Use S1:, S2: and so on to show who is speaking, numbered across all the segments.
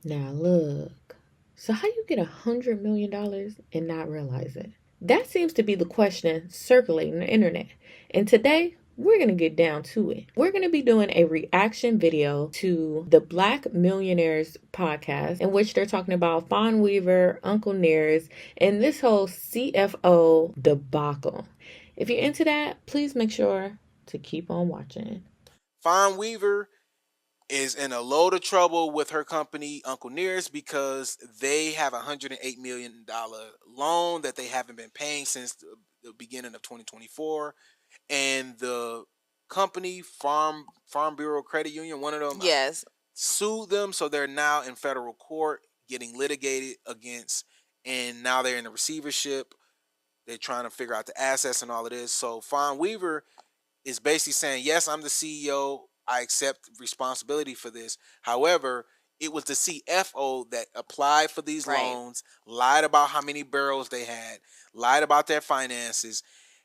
S1: Now look, so how you get $100 million and not realize it? That seems to be the question circulating the internet. And today, we're going to get down to it. We're going to be doing a reaction video to the Black Millionaires podcast, in which they're talking about Fawn Weaver, Uncle Nearest, and this whole CFO debacle. If you're into that, please make sure to keep on watching.
S2: Fawn Weaver is in a load of trouble with her company, Uncle Nearest, because they have a $108 million loan that they haven't been paying since the beginning of 2024. And the company, Farm Bureau Credit Union, one of them,
S3: Yes.
S2: sued them. So they're now in federal court getting litigated against, and now they're in a receivership. They're trying to figure out the assets and all of this. So Fawn Weaver is basically saying, yes, I'm the CEO. I accept responsibility for this. However, it was the CFO that applied for these loans, lied about how many barrels they had, lied about their finances,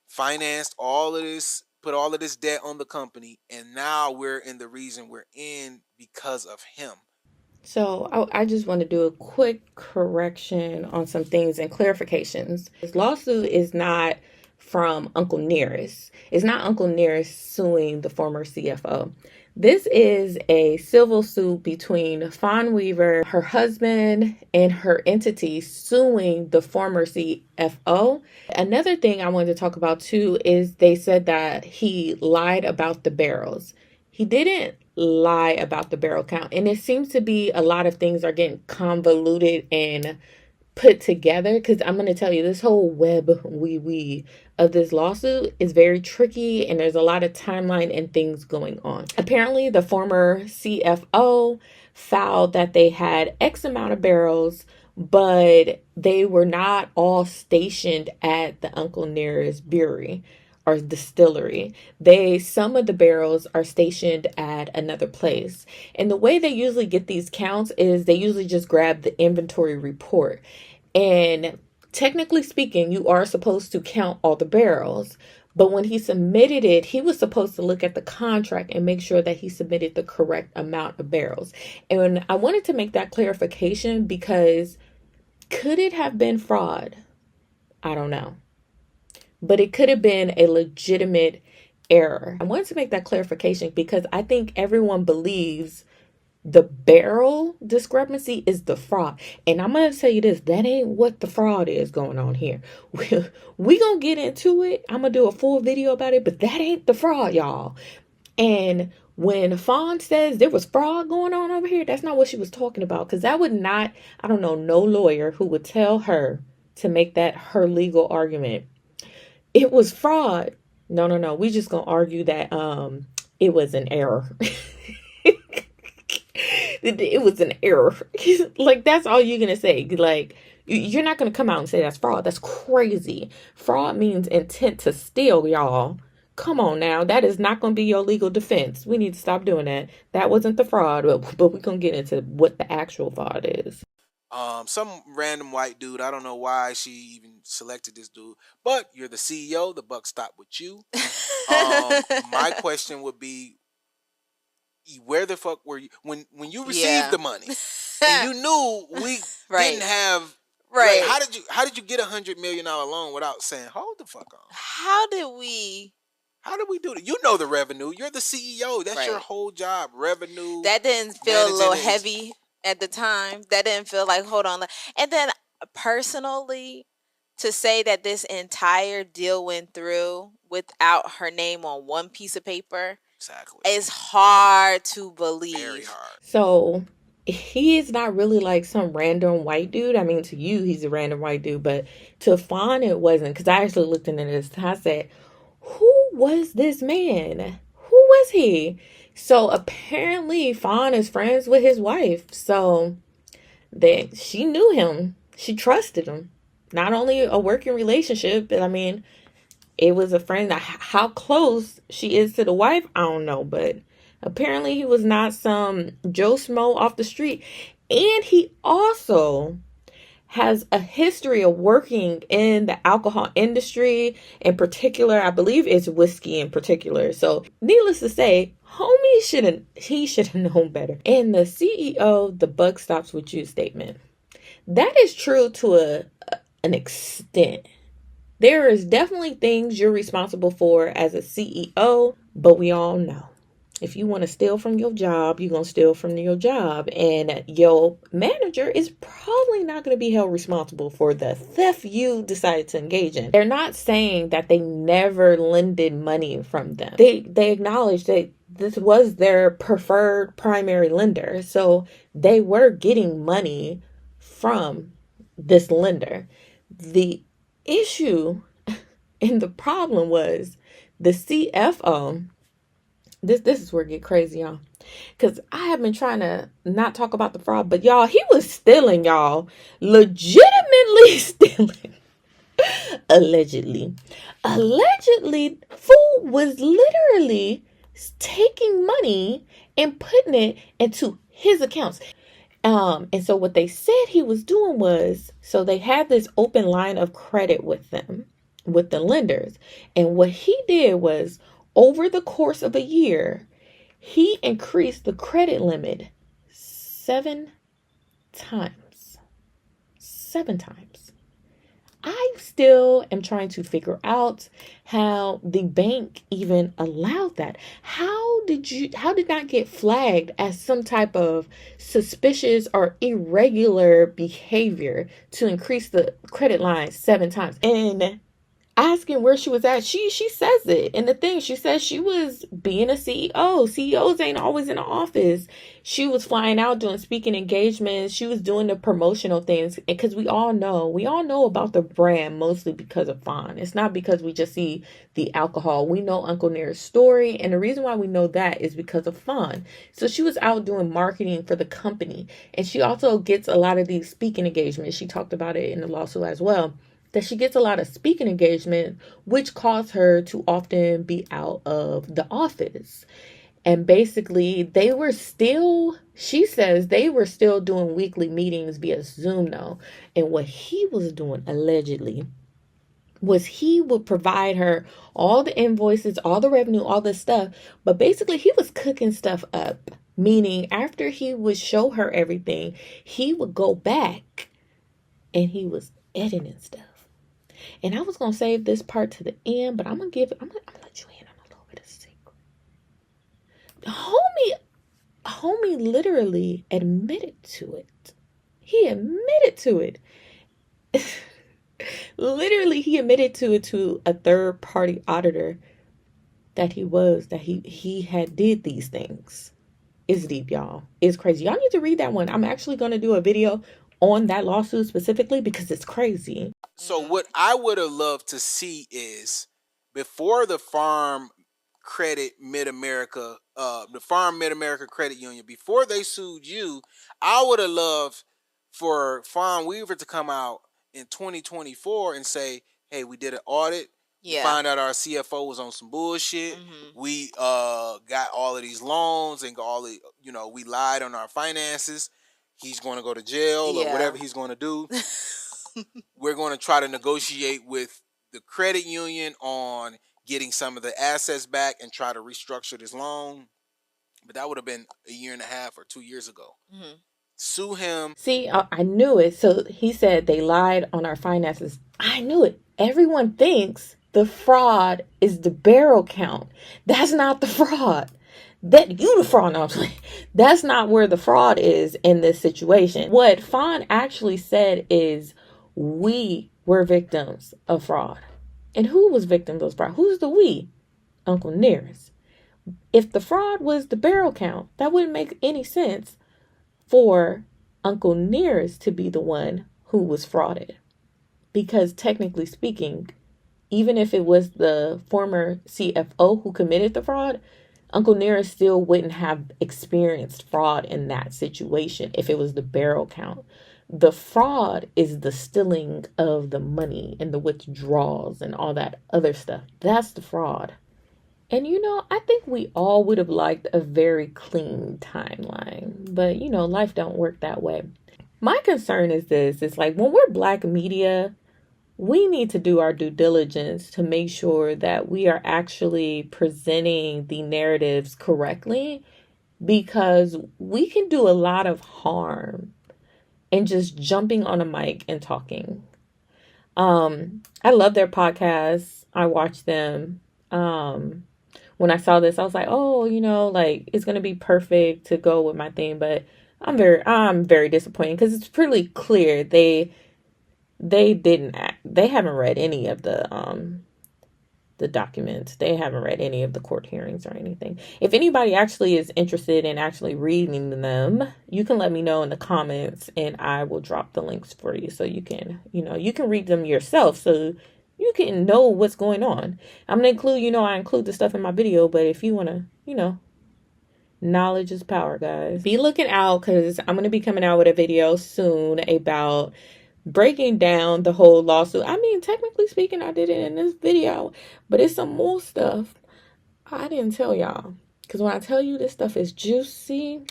S2: financed all of this, put all of this debt on the company, and now we're in the reason we're in because of him.
S1: So I just want to do a quick correction on some things and clarifications. This lawsuit is not from Uncle Nearest. It's not Uncle Nearest suing the former CFO. This is a civil suit between Fawn Weaver, her husband, and her entity suing the former CFO. Another thing I wanted to talk about too is they said that he lied about the barrels. He didn't lie about the barrel count. And it seems to be a lot of things are getting convoluted and put together, because I'm going to tell you, this whole web wee of this lawsuit is very tricky, and there's a lot of timeline and things going on. Apparently, the former CFO filed that they had X amount of barrels, but they were not all stationed at the Uncle Nearest brewery or distillery. Some of the barrels are stationed at another place. And the way they usually get these counts is they usually just grab the inventory report. And technically speaking, you are supposed to count all the barrels. But when he submitted it, he was supposed to look at the contract and make sure that he submitted the correct amount of barrels. And I wanted to make that clarification because could it have been fraud? I don't know. But it could have been a legitimate error. I wanted to make that clarification because I think everyone believes the barrel discrepancy is the fraud. And I'm going to tell you this, that ain't what the fraud is going on here. We going to get into it. I'm going to do a full video about it, but that ain't the fraud, y'all. And when Fawn says there was fraud going on over here, that's not what she was talking about. Because that would not, I don't know, no lawyer who would tell her to make that her legal argument. It was fraud. No. We just gonna argue that it was an error. It was an error. Like, that's all you're gonna say. Like, you're not gonna come out and say that's fraud. That's crazy. Fraud means intent to steal, y'all. Come on now. That is not gonna be your legal defense. We need to stop doing that. That wasn't the fraud, but we're gonna get into what the actual fraud is.
S2: Some random white dude. I don't know why she even selected this dude, but you're the CEO. The buck stopped with you. My question would be, where the fuck were you when you received the money and you knew we didn't have
S3: right?
S2: Like, how did you get $100 million loan without saying hold the fuck on?
S3: How did we
S2: do it? You know the revenue. You're the CEO. That's your whole job. Revenue.
S3: That didn't feel a little heavy at the time. That didn't feel like, hold on. And then personally, to say that this entire deal went through without her name on one piece of paper is hard to believe.
S2: Very hard.
S1: So he is not really like some random white dude. I mean, to you, he's a random white dude, but to Fawn, it wasn't. Because I actually looked into this. I said, who was this man? Who was he? So apparently Fawn is friends with his wife. So she knew him. She trusted him. Not only a working relationship, but I mean, it was a friend. How close she is to the wife, I don't know. But apparently he was not some Joe Smo off the street. And he also has a history of working in the alcohol industry. In particular, I believe it's whiskey in particular. So needless to say, homie should have known better. And the CEO, the buck stops with you statement. That is true to an extent. There is definitely things you're responsible for as a CEO, but we all know if you want to steal from your job, you're going to steal from your job. And your manager is probably not going to be held responsible for the theft you decided to engage in. They're not saying that they never lended money from them. They acknowledge that this was their preferred primary lender. So they were getting money from this lender. The issue and the problem was the CFO. This is where it get crazy, y'all. Because I have been trying to not talk about the fraud, but y'all, he was stealing, y'all. Legitimately stealing. Allegedly. Allegedly, fool was literally taking money and putting it into his accounts. And so what they said he was doing was, so they had this open line of credit with them, with the lenders. And what he did was, over the course of a year, he increased the credit limit 7 times. 7 times. I still am trying to figure out how the bank even allowed that. How did that get flagged as some type of suspicious or irregular behavior to increase the credit line 7 times? And asking where she was at, she says it in the thing. She says she was being a CEO. CEOs ain't always in the office. She was flying out doing speaking engagements. She was doing the promotional things, because we all know about the brand mostly because of Fawn. It's not because we just see the alcohol. We know Uncle Near's story, and the reason why we know that is because of Fawn. So she was out doing marketing for the company, and she also gets a lot of these speaking engagements. She talked about it in the lawsuit as well, that she gets a lot of speaking engagement, which caused her to often be out of the office. And basically, she says they were still doing weekly meetings via Zoom though. And what he was doing allegedly was he would provide her all the invoices, all the revenue, all this stuff. But basically, he was cooking stuff up. Meaning, after he would show her everything, he would go back and he was editing stuff. And I was going to save this part to the end, but I'm going to let you in on a little bit of secret. Homie literally admitted to it. He admitted to it. Literally, he admitted to it to a third party auditor that he had did these things. It's deep, y'all. It's crazy. Y'all need to read that one. I'm actually going to do a video on that lawsuit specifically because it's crazy.
S2: So what I would have loved to see is, before the Farm Mid-America Credit Union, before they sued you, I would have loved for Fawn Weaver to come out in 2024 and say, hey, we did an audit. Yeah. We found out our CFO was on some bullshit. Mm-hmm. We got all of these loans and we lied on our finances. He's going to go to jail or whatever he's going to do. We're going to try to negotiate with the credit union on getting some of the assets back and try to restructure this loan. But that would have been a year and a half or 2 years ago. Mm-hmm. Sue him.
S1: See, I knew it. So he said they lied on our finances. I knew it. Everyone thinks the fraud is the barrel count. That's not the fraud. That you the fraud. No, that's not where the fraud is in this situation. What Fawn actually said is, we were victims of fraud. And who was victims of fraud? Who's the we? Uncle Nearest. If the fraud was the barrel count, that wouldn't make any sense for Uncle Nearest to be the one who was frauded. Because technically speaking, even if it was the former CFO who committed the fraud, Uncle Nearest still wouldn't have experienced fraud in that situation if it was the barrel count. The fraud is the stealing of the money and the withdrawals and all that other stuff. That's the fraud. And, I think we all would have liked a very clean timeline. But, life don't work that way. My concern is this. It's like when we're Black media, we need to do our due diligence to make sure that we are actually presenting the narratives correctly, because we can do a lot of harm in just jumping on a mic and talking. I love their podcasts. I watch them. When I saw this, I was like, oh, like it's gonna be perfect to go with my theme, but I'm very disappointed because it's pretty clear they haven't read any of the documents. They haven't read any of the court hearings or anything. If anybody actually is interested in actually reading them, you can let me know in the comments and I will drop the links for you so you can read them yourself so you can know what's going on. I'm going to include, I include the stuff in my video, but if you want to, knowledge is power, guys. Be looking out because I'm going to be coming out with a video soon about breaking down the whole lawsuit. I mean, technically speaking, I did it in this video, but it's some more stuff I didn't tell y'all. Because when I tell you this stuff is juicy,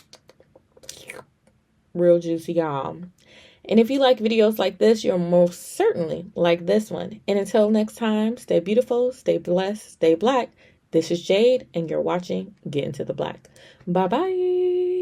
S1: real juicy, y'all. And if you like videos like this, you'll most certainly like this one. And until next time, stay beautiful, stay blessed, stay Black. This is Jade, and you're watching Get Into the Black. Bye-bye.